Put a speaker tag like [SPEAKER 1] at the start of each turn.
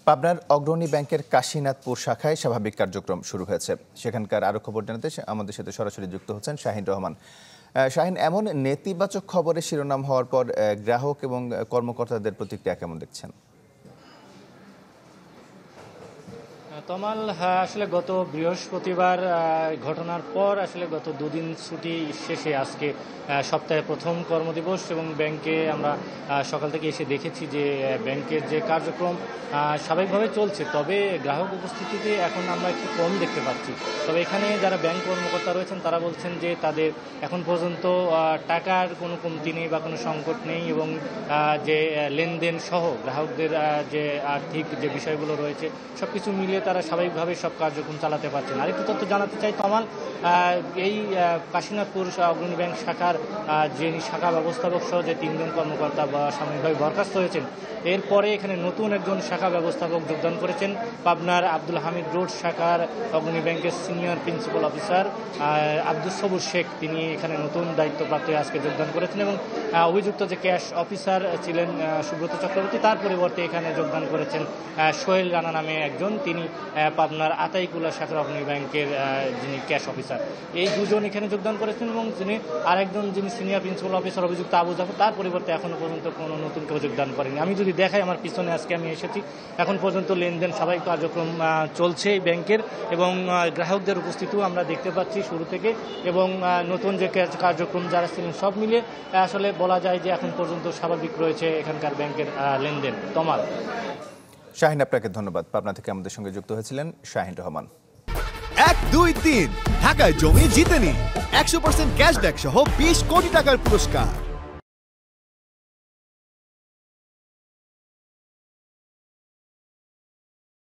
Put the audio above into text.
[SPEAKER 1] পাবনার অগ্রণী ব্যাংকের কাশীনাথপুর শাখায় স্বাভাবিক কার্যক্রম শুরু হয়েছে। সেখানকার আরো খবর জানাতে আমাদের সাথে সরাসরি যুক্ত হচ্ছেন শাহিন রহমান। শাহিন, এমন নেতিবাচক খবরের শিরোনাম হওয়ার পর গ্রাহক এবং কর্মকর্তাদের প্রতিক্রিয়া কেমন দেখছেন?
[SPEAKER 2] তমাল, আসলে গত বৃহস্পতিবার ঘটনার পর আসলে গত দুদিন ছুটি শেষে আজকে সপ্তাহে প্রথম কর্মদিবস এবং ব্যাংকে আমরা সকাল থেকে এসে দেখেছি যে ব্যাংকের যে কার্যক্রম স্বাভাবিকভাবে চলছে, তবে গ্রাহক উপস্থিতিতে এখন আমরা একটু কম দেখতে পাচ্ছি। তবে এখানে যারা ব্যাংক কর্মকর্তা রয়েছেন তারা বলছেন যে তাদের এখন পর্যন্ত টাকার কোনো কমতি নেই বা কোনো সংকট নেই এবং যে লেনদেন সহ গ্রাহকদের যে আর্থিক যে বিষয়গুলো রয়েছে সব কিছু মিলিয়ে তারা স্বাভাবিকভাবে সব কার্যক্রম চালাতে পারছেন। আরেকটু তথ্য জানাতে চাই তমাল, এই কাশীনাথপুর অগ্রণী ব্যাংক শাখার যিনি শাখা ব্যবস্থাপক সহ যে 3 জন কর্মকর্তা বা সাময়িকভাবে বরখাস্ত হয়েছেন, এরপরে এখানে নতুন একজন শাখা ব্যবস্থাপক যোগদান করেছেন। পাবনার আব্দুল হামিদ রোড শাখার অগ্রণী ব্যাংকের সিনিয়র প্রিন্সিপাল অফিসার আব্দুল সবুর শেখ, তিনি এখানে নতুন দায়িত্বপ্রাপ্ত আজকে যোগদান করেছেন এবং অভিযুক্ত যে ক্যাশ অফিসার ছিলেন সুব্রত চক্রবর্তী, তার পরিবর্তে এখানে যোগদান করেছেন সোহেল রানা নামে একজন, তিনি পাবনার আতাইকুলা শাখার অগ্রণী ব্যাংকের যিনি ক্যাশ অফিসার। এই দুজন এখানে যোগদান করেছেন এবং যিনি আরেকজন যিনি সিনিয়র প্রিন্সিপাল অফিসার অভিযুক্ত আবু জাফর, তার পরিবর্তে এখনো পর্যন্ত কোনো নতুন কেউ যোগদান করেনি। আমি যদি দেখাই আমার পিছনে আজকে আমি এসেছি, এখন পর্যন্ত লেনদেন স্বাভাবিক কার্যক্রম চলছে ব্যাংকের এবং গ্রাহকদের উপস্থিতিও আমরা দেখতে পাচ্ছি শুরু থেকে এবং নতুন যে কার্যক্রম যারা ছিলেন সব মিলে আসলে বলা যায় যে এখন পর্যন্ত স্বাভাবিক রয়েছে এখানকার ব্যাংকের লেনদেন। তমাল।
[SPEAKER 1] শাহিন, আপনাকে ধন্যবাদ। পাবনা থেকে আমাদের সঙ্গে যুক্ত হয়েছিলেন শাহিন রহমান।
[SPEAKER 3] 1, 2, 3 ঢাকায় জমি জিতে নিন 100% ক্যাশব্যাক সহ 20 কোটি টাকার পুরস্কার।